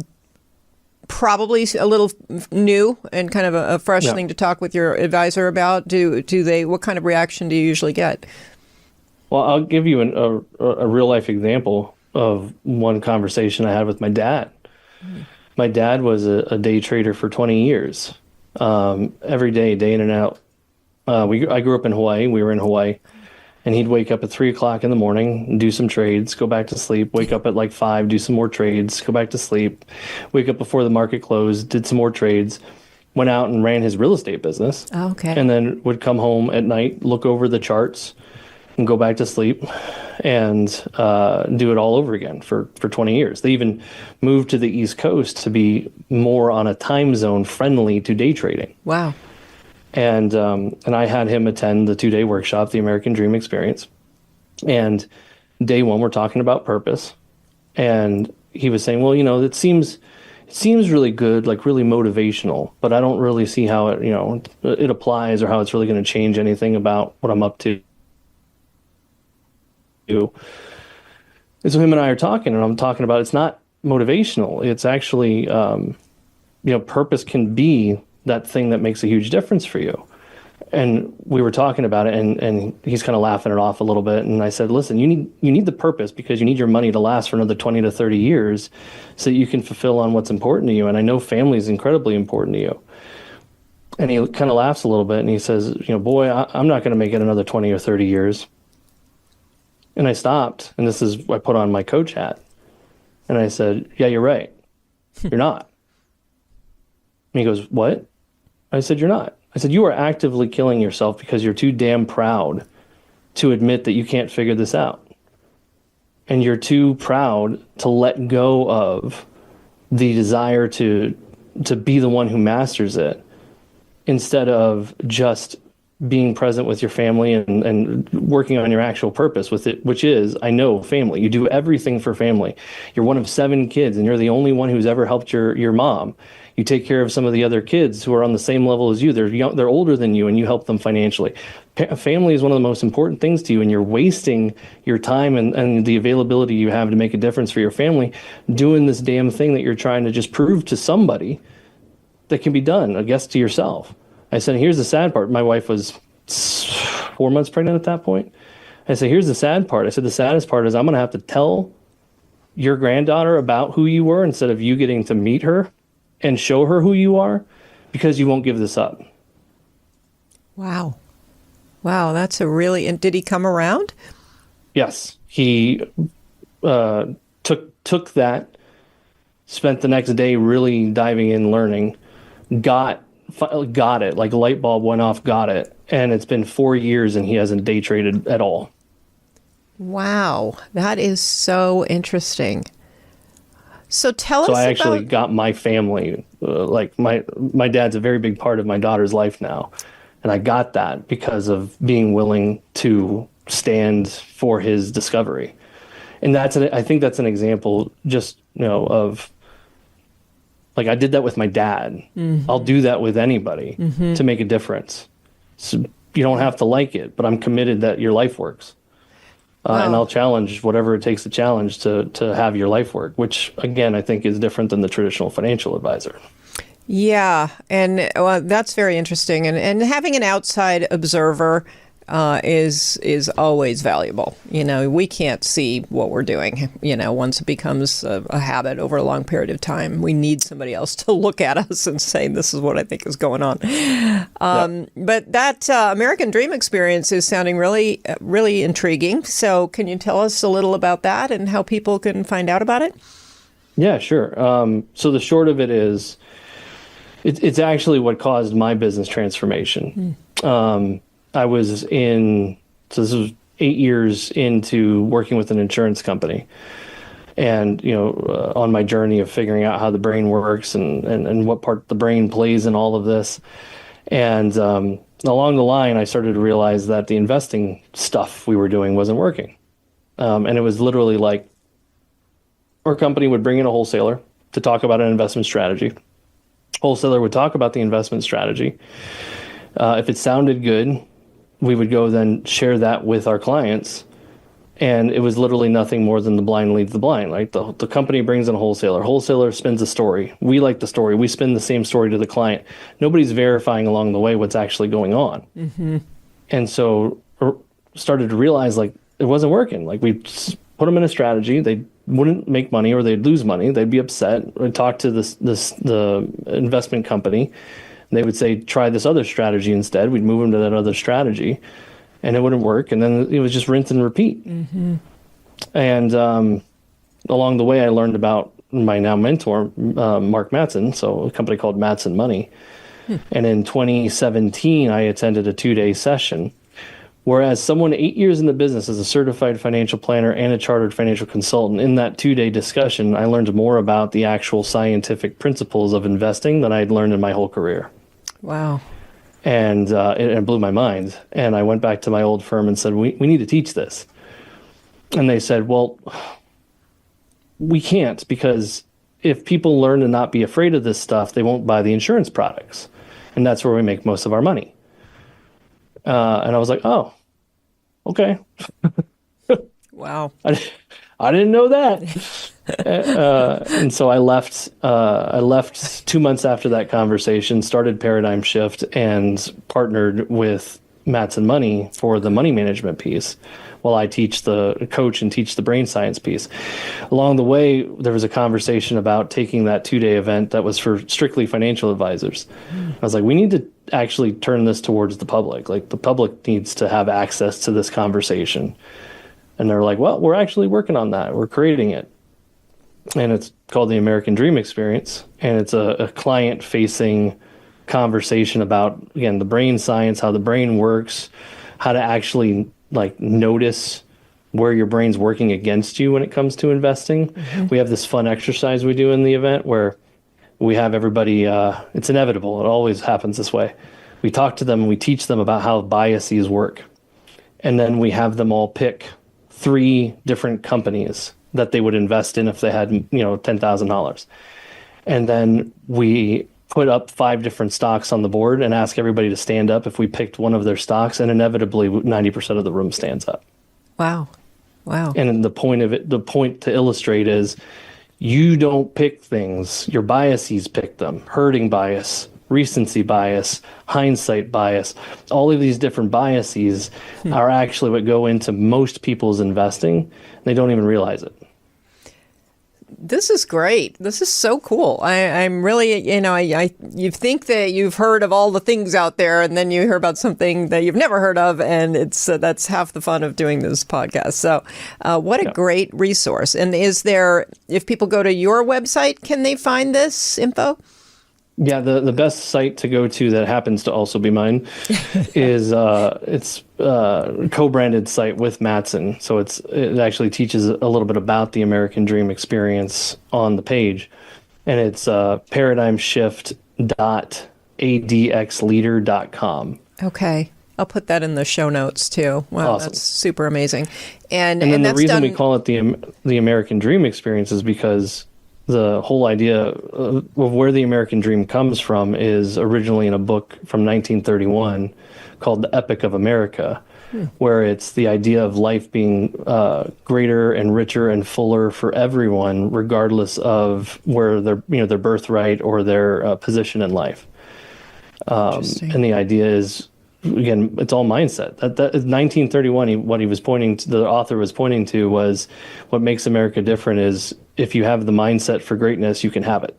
probably a little new and kind of a fresh thing to talk with your advisor about. What kind of reaction do you usually get? Well, I'll give you a real life example of one conversation I had with my dad. My dad was a day trader for 20 years, every day in and out. I grew up in Hawaii. We were in Hawaii. And he'd wake up at 3 o'clock in the morning, do some trades, go back to sleep, wake up at like 5, do some more trades, go back to sleep, wake up before the market closed, did some more trades, went out and ran his real estate business. Oh, okay. And then would come home at night, look over the charts, and go back to sleep and do it all over again for 20 years. They even moved to the East Coast to be more on a time zone friendly to day trading. Wow. And I had him attend the 2-day workshop, the American Dream Experience. And day one, we're talking about purpose. And he was saying, well, it seems really good, like really motivational, but I don't really see how it applies or how it's really going to change anything about what I'm up to. And so him and I are talking, and I'm talking about it's not motivational. It's actually, purpose can be that thing that makes a huge difference for you. And we were talking about it, and he's kind of laughing it off a little bit. And I said, listen, you need the purpose because you need your money to last for another 20 to 30 years so that you can fulfill on what's important to you. And I know family is incredibly important to you. And he kind of laughs a little bit, and he says, boy, I'm not going to make it another 20 or 30 years. And I stopped, and I put on my coach hat. And I said, yeah, you're right. You're not. And he goes, what? I said, you're not. I said, you are actively killing yourself because you're too damn proud to admit that you can't figure this out. And you're too proud to let go of the desire to be the one who masters it instead of just being present with your family and working on your actual purpose with it, which is, I know, family. You do everything for family. You're one of 7 kids, and you're the only one who's ever helped your mom. You take care of some of the other kids who are on the same level as you. They're older than you, and you help them financially. Family is one of the most important things to you, and you're wasting your time and the availability you have to make a difference for your family doing this damn thing that you're trying to just prove to somebody that can be done, I guess, to yourself. I said, here's the sad part. My wife was 4 months pregnant at that point. I said, here's the sad part. I said, the saddest part is I'm going to have to tell your granddaughter about who you were instead of you getting to meet her and show her who you are because you won't give this up. Wow. Wow, that's a really, and did he come around? Yes, he took that, spent the next day really diving in, learning, got it, like a light bulb went off, got it, and it's been 4 years and he hasn't day traded at all. Wow, that is so interesting. So tell So us I actually about, got my family, like my dad's a very big part of my daughter's life now, and I got that because of being willing to stand for his discovery. And I think that's an example, just of like I did that with my dad. I'll do that with anybody to make a difference. So you don't have to like it, but I'm committed that your life works. And I'll challenge whatever it takes to challenge to have your life work, which again, I think is different than the traditional financial advisor. yeah, and that's very interesting. And having an outside observer is always valuable. We can't see what we're doing. Once it becomes a habit over a long period of time, we need somebody else to look at us and say, "This is what I think is going on." But that American Dream experience is sounding really, really intriguing. So, can you tell us a little about that and how people can find out about it? Yeah, sure. So the short of it is, it's actually what caused my business transformation. I was so this was 8 years into working with an insurance company, and on my journey of figuring out how the brain works and what part the brain plays in all of this, and along the line, I started to realize that the investing stuff we were doing wasn't working, and it was literally like our company would bring in a wholesaler to talk about an investment strategy. Wholesaler would talk about the investment strategy. If it sounded good, we would go then share that with our clients. And it was literally nothing more than the blind leads the blind. Like the company brings in a wholesaler spins a story. We like the story. We spin the same story to the client. Nobody's verifying along the way what's actually going on. And so started to realize like it wasn't working. Like we put them in a strategy. They wouldn't make money or they'd lose money. They'd be upset. We'd talk to the investment company. They would say, try this other strategy instead. We'd move them to that other strategy, and it wouldn't work. And then it was just rinse and repeat. And along the way, I learned about my now mentor, Mark Mattson, so a company called Mattson Money. And in 2017, I attended a 2-day session. Whereas someone 8 years in the business as a certified financial planner and a chartered financial consultant, in that 2-day discussion, I learned more about the actual scientific principles of investing than I'd learned in my whole career. Wow. And it blew my mind. And I went back to my old firm and said, we need to teach this. And they said, well, we can't, because if people learn to not be afraid of this stuff, they won't buy the insurance products. And that's where we make most of our money. And I was like, oh, okay. Wow. I didn't know that. And so I left 2 months after that conversation, started Paradigm Shift, and partnered with Mattson Money for the money management piece, while I coach and teach the brain science piece. Along the way, there was a conversation about taking that 2-day event that was for strictly financial advisors. I was like, we need to actually turn this towards the public. Like the public needs to have access to this conversation. And they're like, well, we're actually working on that. We're creating it. And it's called the American Dream Experience. And it's a client-facing conversation about, again, the brain science, how the brain works, how to actually like notice where your brain's working against you when it comes to investing. We have this fun exercise we do in the event where we have everybody, it's inevitable. It always happens this way. We talk to them and we teach them about how biases work. And then we have them all pick 3 different companies that they would invest in if they had, $10,000. And then we put up 5 different stocks on the board and ask everybody to stand up if we picked one of their stocks, and inevitably 90% of the room stands up. Wow. Wow. And the point to illustrate is you don't pick things, your biases pick them. Herding bias, recency bias, hindsight bias, all of these different biases are actually what go into most people's investing. They don't even realize it. This is great. This is so cool. I'm really, you think that you've heard of all the things out there, and then you hear about something that you've never heard of, and that's half the fun of doing this podcast. So, what a great resource! And if people go to your website, can they find this info? Yeah, the best site to go to that happens to also be mine is it's a co-branded site with Mattson. So it actually teaches a little bit about the American Dream experience on the page, and it's paradigmshift.adxleader.com. Okay. I'll put that in the show notes too. Wow, Awesome. That's super amazing. And then the that's reason done... we call it the American Dream experience is because the whole idea of where the American Dream comes from is originally in a book from 1931 called The Epic of America, where it's the idea of life being greater and richer and fuller for everyone, regardless of where their birthright or their position in life. And the idea is, again, it's all mindset. That 1931, what he was pointing to, the author was pointing to, was what makes America different is if you have the mindset for greatness, you can have it.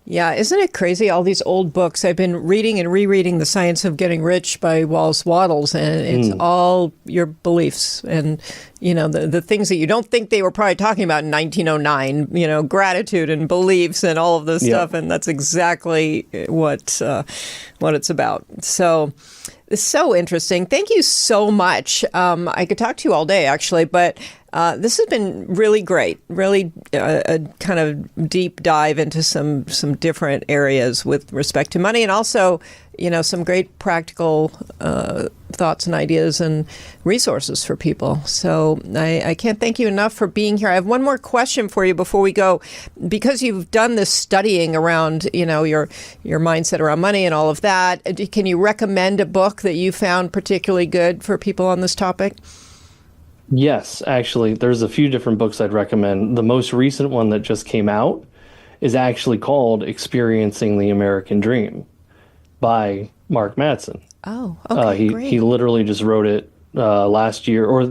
Yeah, isn't it crazy? All these old books. I've been reading and rereading The Science of Getting Rich by Wallace Wattles, and it's all your beliefs and, the things that you don't think they were probably talking about in 1909, gratitude and beliefs and all of this stuff. And that's exactly what it's about. So it's so interesting. Thank you so much. I could talk to you all day, actually, but this has been really great, really a kind of deep dive into some different areas with respect to money, and also, some great practical thoughts and ideas and resources for people. So I can't thank you enough for being here. I have one more question for you before we go. Because you've done this studying around, your mindset around money and all of that, can you recommend a book that you found particularly good for people on this topic? Yes, actually, there's a few different books I'd recommend. The most recent one that just came out is actually called Experiencing the American Dream by Mark Mattson. Oh, okay, great. He literally just wrote it last year, or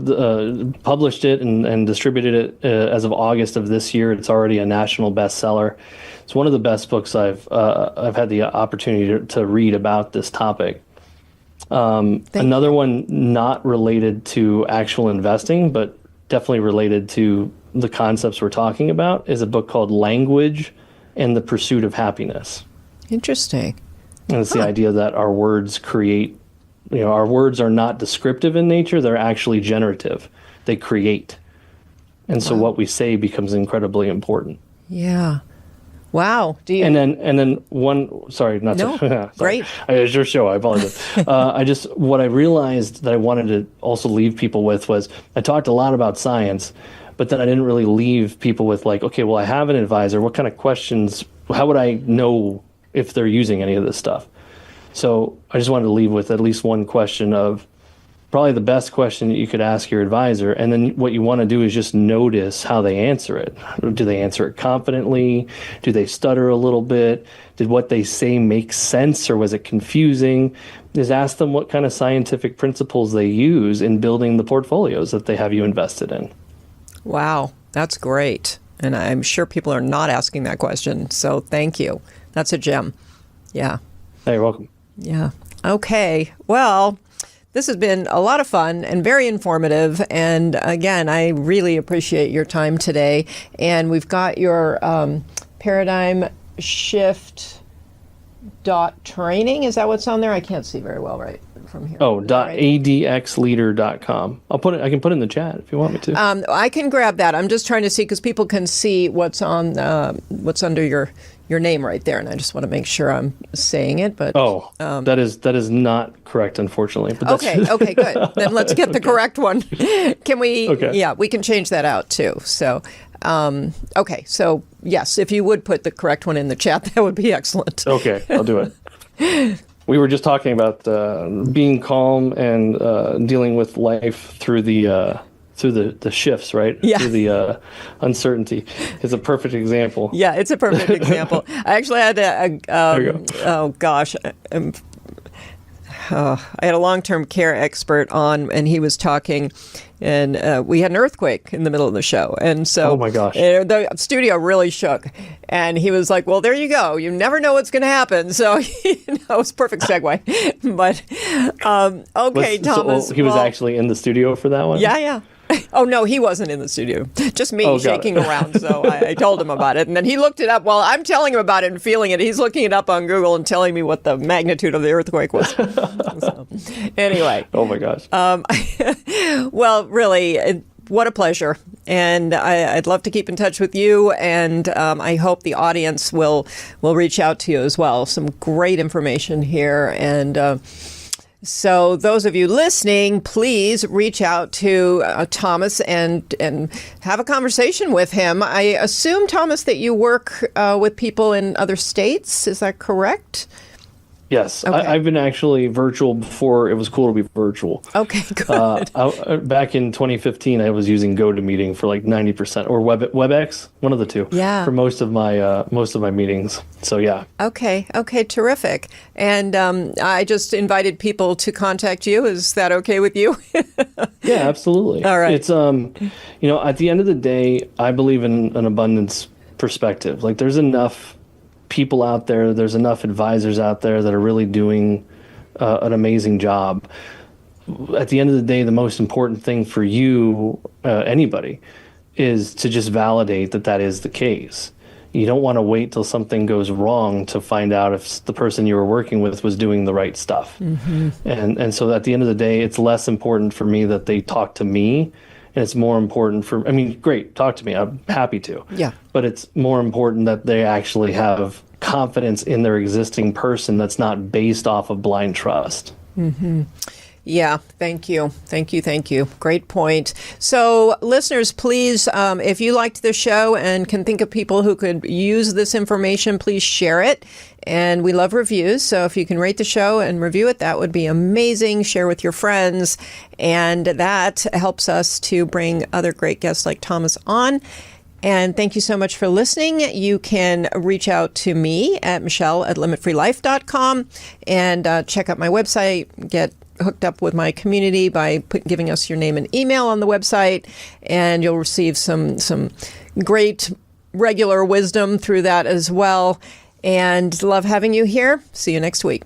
published it and distributed it as of August of this year. It's already a national bestseller. It's one of the best books I've had the opportunity to read about this topic. Another one not related to actual investing, but definitely related to the concepts we're talking about, is a book called Language and the Pursuit of Happiness. Interesting. And it's the idea that our words create, our words are not descriptive in nature, they're actually generative. They create. And so what we say becomes incredibly important. Yeah. Wow. Do you? And then one. Sorry, not no. sorry. Great. It's your show. I apologize. What I realized that I wanted to also leave people with was, I talked a lot about science, but then I didn't really leave people with like, okay, well, I have an advisor. What kind of questions? How would I know if they're using any of this stuff? So I just wanted to leave with at least one question of probably the best question that you could ask your advisor. And then what you want to do is just notice how they answer it. Do they answer it confidently? Do they stutter a little bit? Did what they say make sense, or was it confusing? Just ask them what kind of scientific principles they use in building the portfolios that they have you invested in. Wow, that's great. And I'm sure people are not asking that question. So thank you. That's a gem. Yeah. Hey, you're welcome. Yeah. Okay. Well, this has been a lot of fun and very informative. And again, I really appreciate your time today. And we've got your paradigm shift .training. Is that what's on there? I can't see very well right from here. Oh, .adxleader.com. I can put it in the chat if you want me to. I can grab that. I'm just trying to see, because people can see what's on what's under your name right there, and I just want to make sure I'm saying it. But that is not correct, unfortunately. But okay, good. Then let's get the correct one. Can we? Okay. Yeah, we can change that out too. So, okay. So yes, if you would put the correct one in the chat, that would be excellent. Okay, I'll do it. We were just talking about being calm and dealing with life through the shifts, right? Yeah. Through the uncertainty is a perfect example. Yeah, it's a perfect example. I actually had there you go. oh gosh, I had a long-term care expert on, and he was talking, and we had an earthquake in the middle of the show, and so Oh my gosh. the studio really shook, and he was like, "Well, there you go. You never know what's going to happen." So it was a perfect segue. But okay, Thomas. So he was actually in the studio for that one? Yeah. Oh, no, he wasn't in the studio. Just me shaking around. So I told him about it. And then he looked it up. Well, I'm telling him about it and feeling it. He's looking it up on Google and telling me what the magnitude of the earthquake was. So, anyway. Oh, my gosh. Well, really, what a pleasure. And I'd love to keep in touch with you. And I hope the audience will reach out to you as well. Some great information here. And so those of you listening, please reach out to Thomas and have a conversation with him. I assume, Thomas, that you work with people in other states. Is that correct? Yes, Okay. I've been actually virtual before it was cool to be virtual. Okay, good. Back in 2015, I was using GoToMeeting for like 90%, or WebEx, one of the two, Yeah. for most of my meetings. So yeah. Okay, terrific. And I just invited people to contact you. Is that okay with you? Yeah, absolutely. All right. It's at the end of the day, I believe in an abundance perspective. Like there's enough people out there, there's enough advisors out there that are really doing an amazing job. At the end of the day, the most important thing for you, anybody, is to just validate that is the case. You don't want to wait till something goes wrong to find out if the person you were working with was doing the right stuff. Mm-hmm. And so at the end of the day, it's less important for me that they talk to me, and it's more important great, talk to me. I'm happy to. Yeah. But it's more important that they actually have confidence in their existing person that's not based off of blind trust. Mm-hmm. Yeah, thank you. Great point. So listeners, please, if you liked the show and can think of people who could use this information, please share it. And we love reviews. So if you can rate the show and review it, that would be amazing. Share with your friends. And that helps us to bring other great guests like Thomas on. And thank you so much for listening. You can reach out to me at Michelle@limitfreelife.com and check out my website, get hooked up with my community by giving us your name and email on the website, and you'll receive some great regular wisdom through that as well. And love having you here. See you next week.